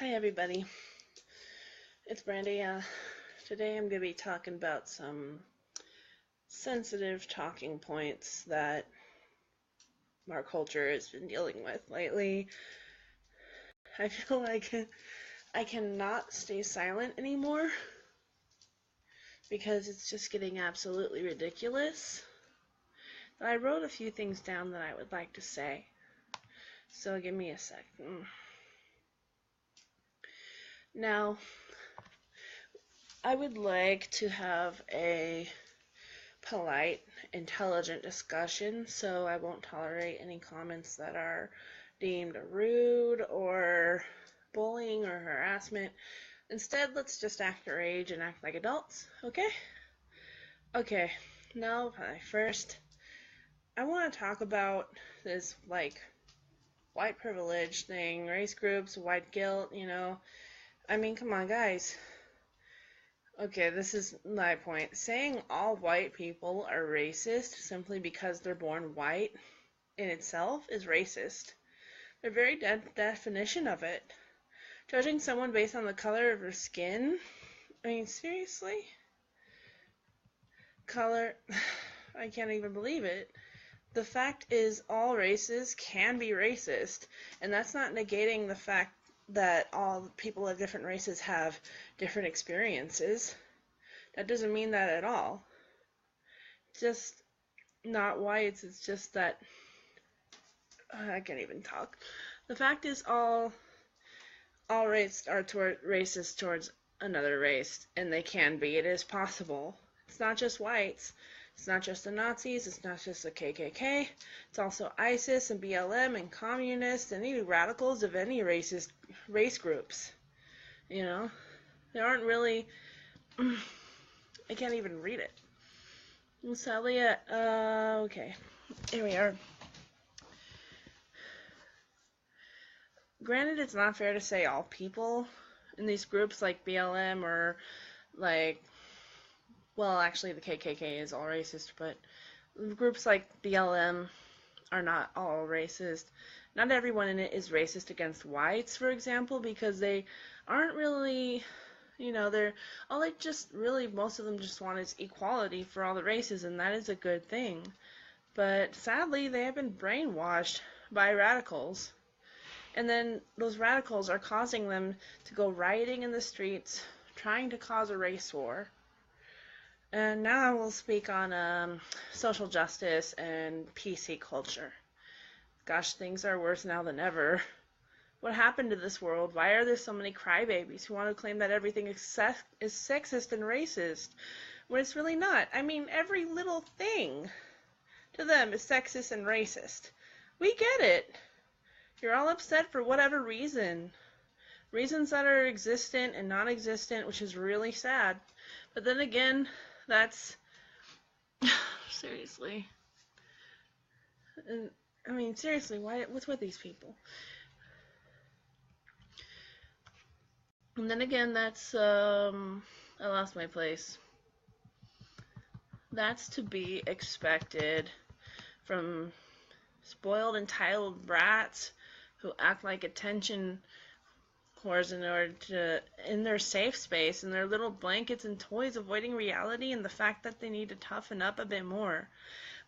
Hi everybody, it's Brandy. Today I'm going to be talking about some sensitive talking points that our culture has been dealing with lately. I feel like I cannot stay silent anymore because it's just getting absolutely ridiculous. But I wrote a few things down that I would like to say, so give me a second. Now, I would like to have a polite, intelligent discussion, so I won't tolerate any comments that are deemed rude or bullying or harassment. Instead, let's just act our age and act like adults, okay? Okay, now first, I want to talk about this, white privilege thing, race groups, white guilt, I mean, come on, guys. Okay, this is my point. Saying all white people are racist simply because they're born white in itself is racist. The very definition of it. Judging someone based on the color of their skin? I mean, seriously? Color? I can't even believe it. The fact is, all races can be racist, and that's not negating the fact that all people of different races have different experiences. That doesn't mean that at all. Just not whites, it's just that I can't even talk. The fact is all races are racist towards another race, and they can be. It is possible. It's not just whites. It's not just the Nazis. It's not just the KKK. It's also ISIS and BLM and communists and even radicals of any race groups. They aren't really. I can't even read it. Sadly, okay. Here we are. Granted, it's not fair to say all people in these groups like BLM or actually the KKK is all racist, but groups like BLM are not all racist. Not everyone in it is racist against whites, for example, because they aren't really, most of them just want is equality for all the races, and that is a good thing. But sadly, they have been brainwashed by radicals. And then those radicals are causing them to go rioting in the streets, trying to cause a race war. And now I will speak on social justice and PC culture. Gosh, things are worse now than ever. What happened to this world? Why are there so many crybabies who want to claim that everything is sexist and racist, when it's really not? I mean, every little thing to them is sexist and racist. We get it. You're all upset for whatever reason. Reasons that are existent and non-existent, which is really sad. But then again, that's seriously. I mean, seriously, what's with these people? And then again, that's I lost my place. That's to be expected from spoiled, entitled brats who act like attention whores in their safe space, in their little blankets and toys, avoiding reality and the fact that they need to toughen up a bit more.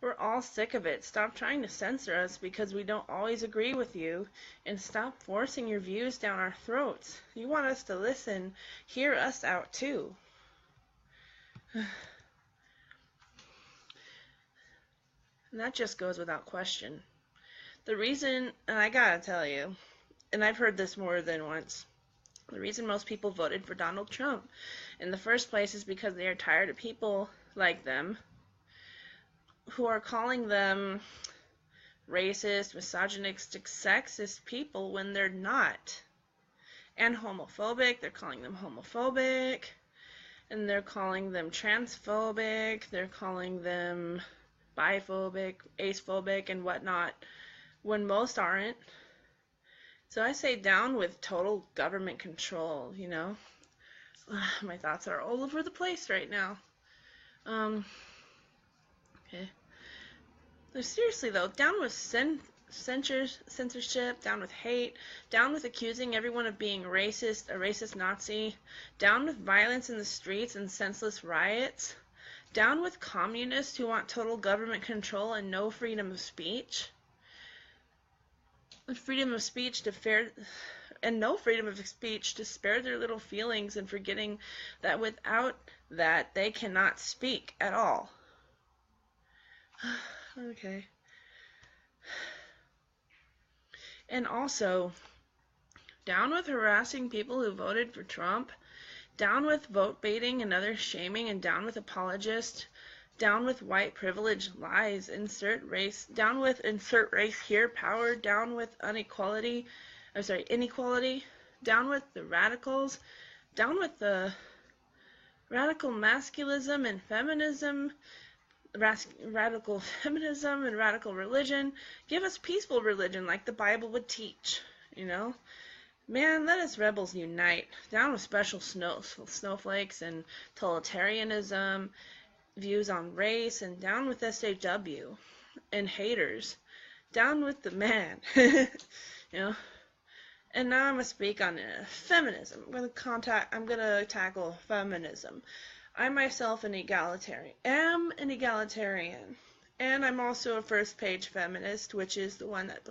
We're all sick of it. Stop trying to censor us because we don't always agree with you, and stop forcing your views down our throats. You want us to listen, hear us out too. And that just goes without question. The reason, and I gotta tell you, and I've heard this more than once, the reason most people voted for Donald Trump in the first place is because they are tired of people like them who are calling them racist, misogynistic, sexist people when they're not. And homophobic, they're calling them homophobic, and they're calling them transphobic, they're calling them biphobic, acephobic, and whatnot, when most aren't. So I say down with total government control, My thoughts are all over the place right now. Okay. No, seriously though, down with censorship, down with hate, down with accusing everyone of being racist, a racist Nazi, down with violence in the streets and senseless riots, down with communists who want total government control and no freedom of speech. Freedom of speech no freedom of speech to spare their little feelings and forgetting that without that they cannot speak at all. Okay. And also, down with harassing people who voted for Trump, down with vote baiting and other shaming, and down with apologists, down with white privilege lies, down with insert race here power, down with inequality, down with the radicals, down with the radical masculism and feminism, radical feminism and radical religion. Give us peaceful religion like the Bible would teach, you know? Man, let us rebels unite. Down with special snowflakes and totalitarianism, views on race, and down with SJW and haters. Down with the man, you know? And now I'm going to speak on feminism. I'm going to tackle feminism. I myself am an egalitarian, and I'm also a first-page feminist, which is the one that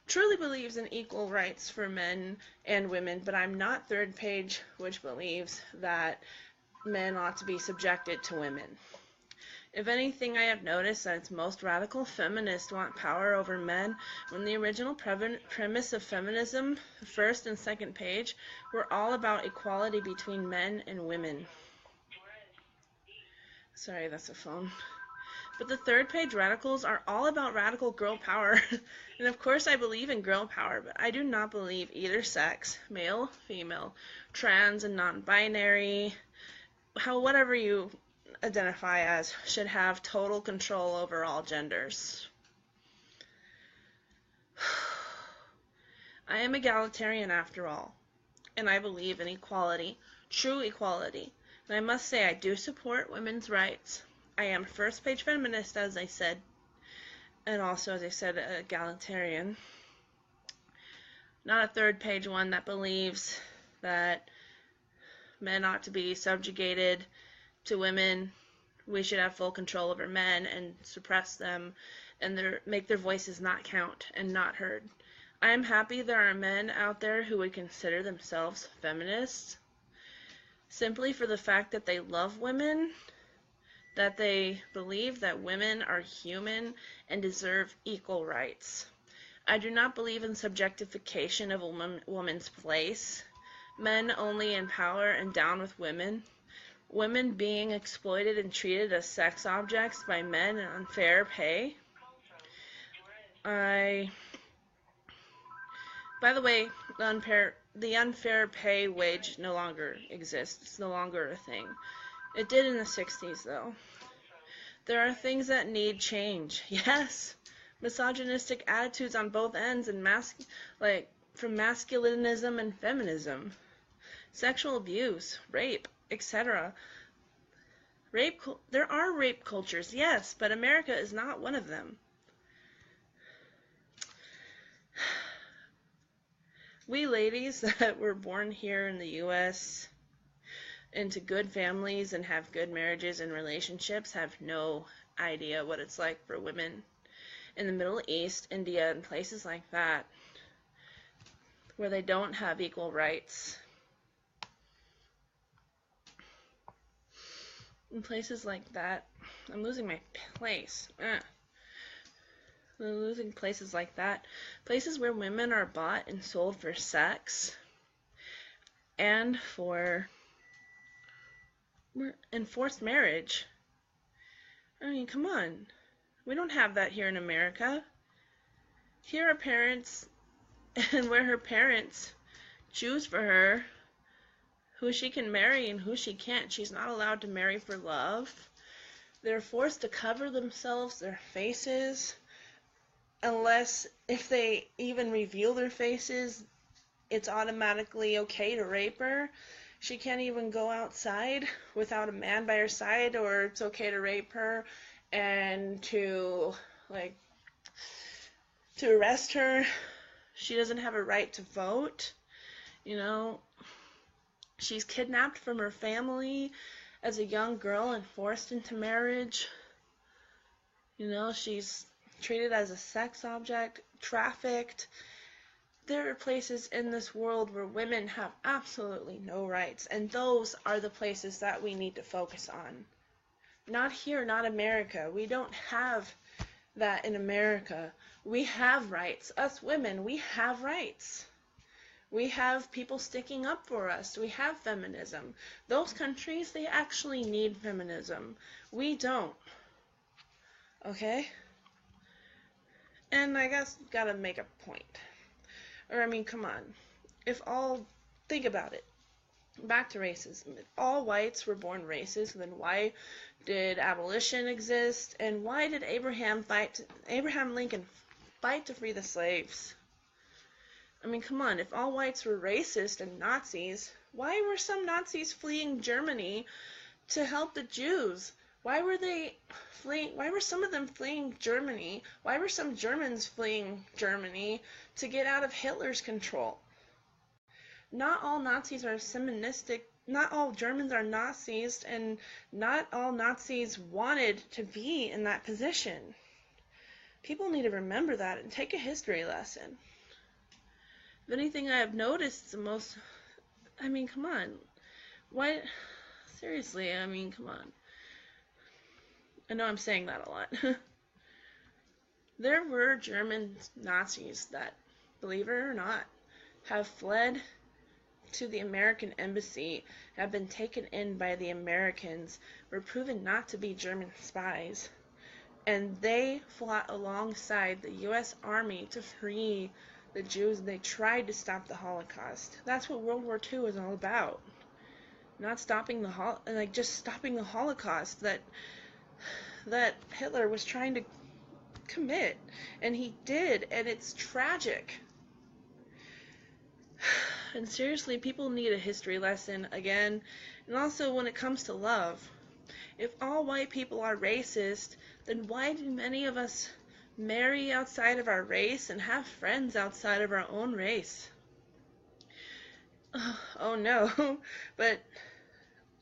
truly believes in equal rights for men and women, but I'm not third page, which believes that men ought to be subjected to women. If anything, I have noticed that most radical feminists want power over men, when the original premise of feminism, the first and second page, were all about equality between men and women. Sorry, that's a phone. But the third page radicals are all about radical girl power. And of course I believe in girl power, but I do not believe either sex, male, female, trans and non-binary, whatever you identify as, should have total control over all genders. I am egalitarian after all, and I believe in equality, true equality. And I must say I do support women's rights. I am a first-page feminist, as I said, and also, as I said, egalitarian. Not a third-page one that believes that men ought to be subjugated to women. We should have full control over men and suppress them and make their voices not count and not heard. I am happy there are men out there who would consider themselves feminists, simply for the fact that they love women, that they believe that women are human and deserve equal rights. I do not believe in subjectification of a woman's place, men only in power and down with women, women being exploited and treated as sex objects by men in unfair pay. By the way, the unfair pay wage no longer exists. It's no longer a thing. It did in the 60s, though. There are things that need change. Yes, misogynistic attitudes on both ends, and from masculinism and feminism, sexual abuse, rape, etc. There are rape cultures, yes, but America is not one of them. We ladies that were born here in the U.S. into good families and have good marriages and relationships have no idea what it's like for women in the Middle East, India, and places like that, where they don't have equal rights. In places like that, I'm losing my place. I'm losing places like that. Places where women are bought and sold for sex and for enforced marriage. I mean, come on. We don't have that here in America. Here are parents, and where her parents choose for her who she can marry and who she can't. She's not allowed to marry for love. They're forced to cover themselves, their faces, unless if they even reveal their faces, it's automatically okay to rape her. She can't even go outside without a man by her side, or it's okay to rape her and to, to arrest her. She doesn't have a right to vote. You know, she's kidnapped from her family as a young girl and forced into marriage. You know, she's treated as a sex object, trafficked. There are places in this world where women have absolutely no rights, and those are the places that we need to focus on. Not here, not America. We don't have that in America. We have rights. Us women, we have rights. We have people sticking up for us. We have feminism. Those countries, they actually need feminism. We don't. Okay? And I guess gotta make a point. Or, I mean, come on. Think about it. Back to racism. If all whites were born racist, then why did abolition exist? And why did Abraham Lincoln fight to free the slaves? I mean, come on. If all whites were racist and Nazis, why were some Nazis fleeing Germany to help the Jews? Why were they fleeing? Why were some of them fleeing Germany? Why were some Germans fleeing Germany to get out of Hitler's control? Not all Nazis are Semitistic. Not all Germans are Nazis, and not all Nazis wanted to be in that position. People need to remember that and take a history lesson. If anything, I have noticed I mean, come on. Why? Seriously, I mean, come on. I know I'm saying that a lot. There were German Nazis that, believe it or not, have fled to the American embassy, have been taken in by the Americans, were proven not to be German spies, and they fought alongside the U.S. Army to free the Jews. They tried to stop the Holocaust. That's what World War II is all about. Not stopping just stopping the Holocaust that Hitler was trying to commit, and he did, and it's tragic. And seriously, people need a history lesson again. And also, when it comes to love, if all white people are racist, then why do many of us marry outside of our race and have friends outside of our own race? Oh no, but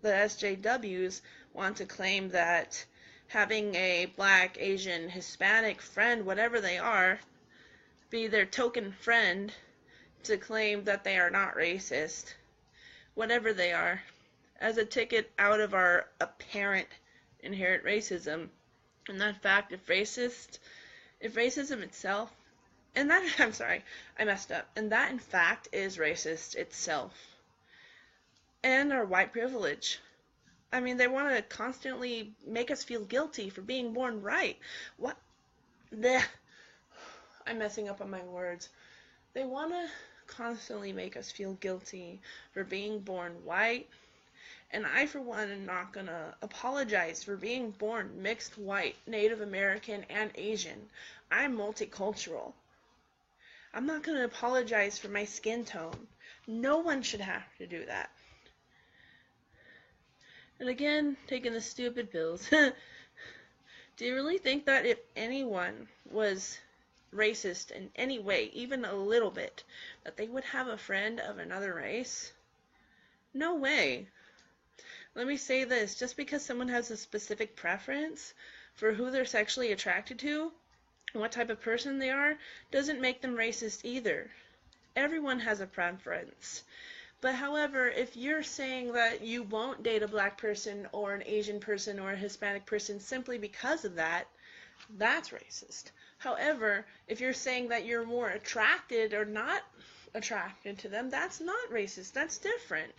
the SJWs want to claim that having a Black, Asian, Hispanic friend, whatever they are, be their token friend to claim that they are not racist, whatever they are, as a ticket out of our apparent inherent racism. And that fact, if racism itself, and that, I'm sorry, I messed up, and that in fact is racist itself, and our white privilege. I mean, they want to constantly make us feel guilty for being born right. What? I'm messing up on my words. They want to constantly make us feel guilty for being born white. And I, for one, am not going to apologize for being born mixed white, Native American, and Asian. I'm multicultural. I'm not going to apologize for my skin tone. No one should have to do that. And again, taking the stupid pills. Do you really think that if anyone was racist in any way, even a little bit, that they would have a friend of another race? No way. Let me say this, just because someone has a specific preference for who they're sexually attracted to, what type of person they are, doesn't make them racist either. Everyone has a preference. But however, if you're saying that you won't date a Black person or an Asian person or a Hispanic person simply because of that, that's racist. However, if you're saying that you're more attracted or not attracted to them, that's not racist. That's different.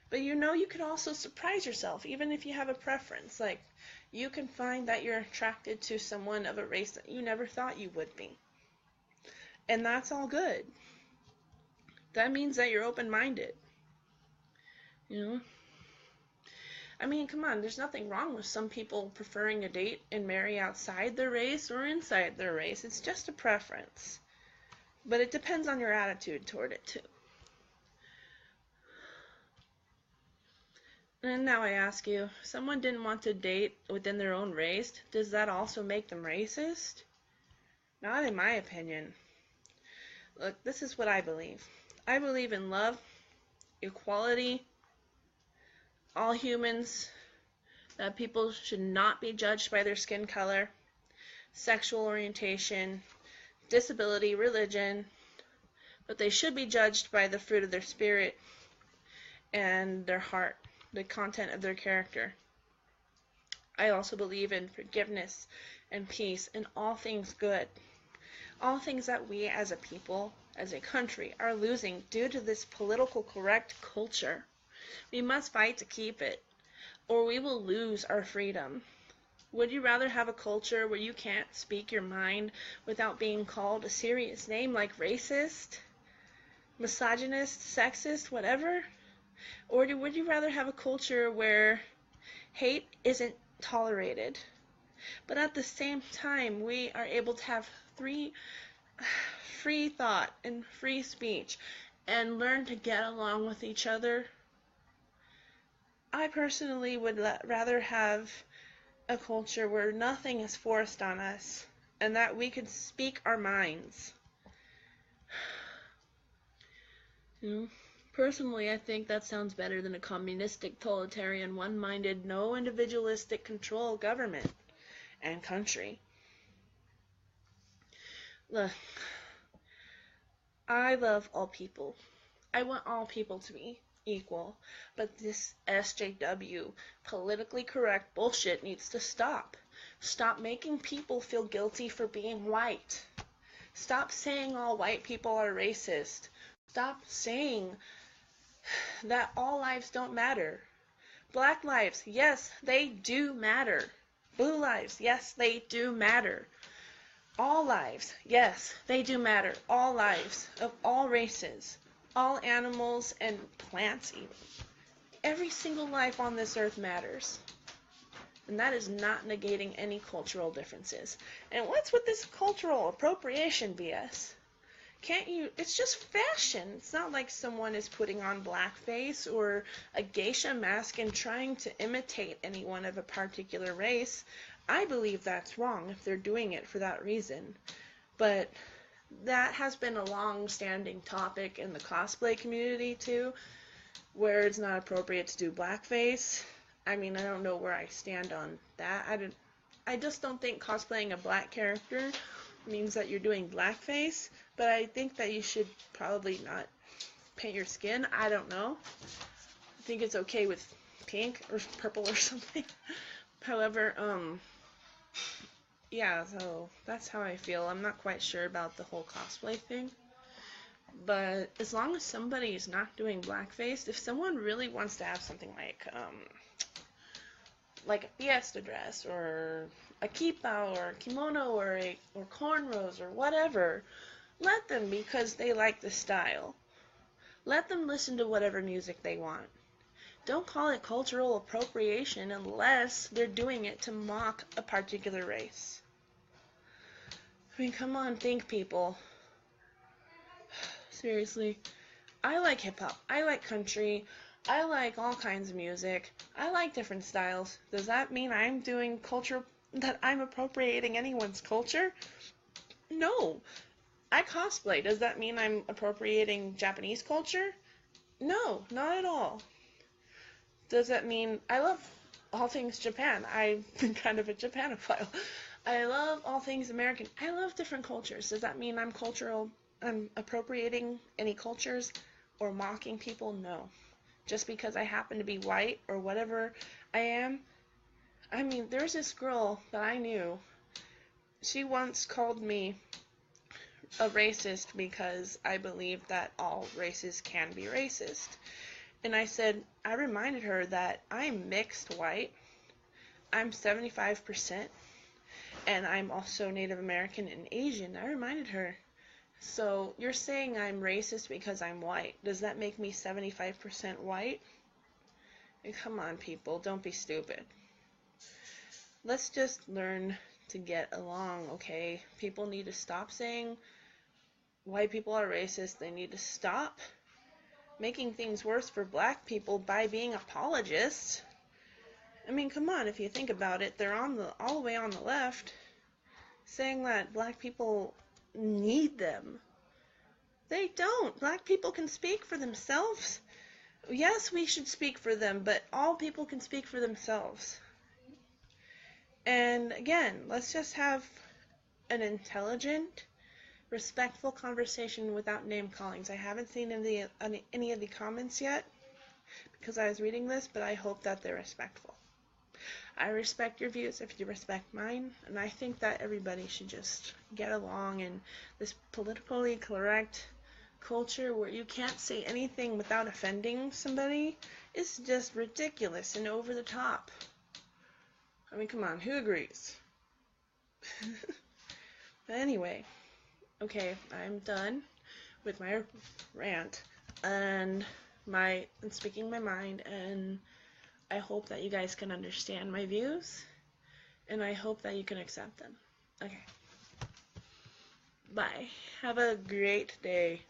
But you know, you could also surprise yourself, even if you have a preference. Like, you can find that you're attracted to someone of a race that you never thought you would be. And that's all good. That means that you're open-minded. You know? I mean, come on, there's nothing wrong with some people preferring to date and marry outside their race or inside their race. It's just a preference. But it depends on your attitude toward it, too. And now I ask you, if someone didn't want to date within their own race, does that also make them racist? Not in my opinion. Look, this is what I believe. I believe in love, equality, all humans, that people should not be judged by their skin color, sexual orientation, disability, religion, but they should be judged by the fruit of their spirit and their heart, the content of their character. I also believe in forgiveness and peace and all things good. All things that we as a people, as a country, are losing due to this political correct culture. We must fight to keep it, or we will lose our freedom. Would you rather have a culture where you can't speak your mind without being called a serious name like racist, misogynist, sexist, whatever? Or would you rather have a culture where hate isn't tolerated, but at the same time we are able to have free thought and free speech and learn to get along with each other? I personally would rather have a culture where nothing is forced on us and that we could speak our minds. Personally, I think that sounds better than a communistic, totalitarian, one-minded, no individualistic control government and country. Look, I love all people. I want all people to be equal, but this SJW, politically correct bullshit needs to stop. Stop making people feel guilty for being white. Stop saying all white people are racist. Stop saying that all lives don't matter. Black lives, yes, they do matter. Blue lives, yes, they do matter. All lives, yes, they do matter. All lives of all races, all animals and plants even. Every single life on this earth matters. And that is not negating any cultural differences. And what's with this cultural appropriation BS? Can't you, it's just fashion. It's not like someone is putting on blackface or a geisha mask and trying to imitate anyone of a particular race. I believe that's wrong if they're doing it for that reason. But that has been a long-standing topic in the cosplay community too, where it's not appropriate to do blackface. I mean, I don't know where I stand on that. I just don't think cosplaying a black character means that you're doing blackface, but I think that you should probably not paint your skin. I don't know. I think it's okay with pink or purple or something. However, yeah, so that's how I feel. I'm not quite sure about the whole cosplay thing. But as long as somebody is not doing blackface, if someone really wants to have something like a fiesta dress or a kippah or kimono or cornrows or whatever, let them, because they like the style. Let them listen to whatever music they want. Don't call it cultural appropriation unless they're doing it to mock a particular race. I mean, come on, think, people. Seriously. I like hip-hop. I like country. I like all kinds of music. I like different styles. Does that mean I'm doing culture, that I'm appropriating anyone's culture? No. I cosplay. Does that mean I'm appropriating Japanese culture? No, not at all. Does that mean I love all things Japan? I've been kind of a Japanophile. I love all things American. I love different cultures. Does that mean I'm appropriating any cultures or mocking people? No. Just because I happen to be white or whatever I am. I mean, there's this girl that I knew. She once called me a racist because I believe that all races can be racist. And I reminded her that I'm mixed white. I'm 75%. And I'm also Native American and Asian. I reminded her. So you're saying I'm racist because I'm white. Does that make me 75% white? And come on, people. Don't be stupid. Let's just learn to get along, okay? People need to stop saying white people are racist. They need to stop making things worse for black people by being apologists. I mean, come on, if you think about it, they're all the way on the left, saying that black people need them. They don't. Black people can speak for themselves. Yes, we should speak for them, but all people can speak for themselves. And again, let's just have an intelligent, respectful conversation without name callings. I haven't seen any of the comments yet because I was reading this, but I hope that they're respectful. I respect your views if you respect mine, and I think that everybody should just get along in this politically correct culture where you can't say anything without offending somebody is just ridiculous and over the top. I mean, come on, who agrees? But anyway, okay, I'm done with my rant and speaking my mind, and I hope that you guys can understand my views, and I hope that you can accept them. Okay. Bye. Have a great day.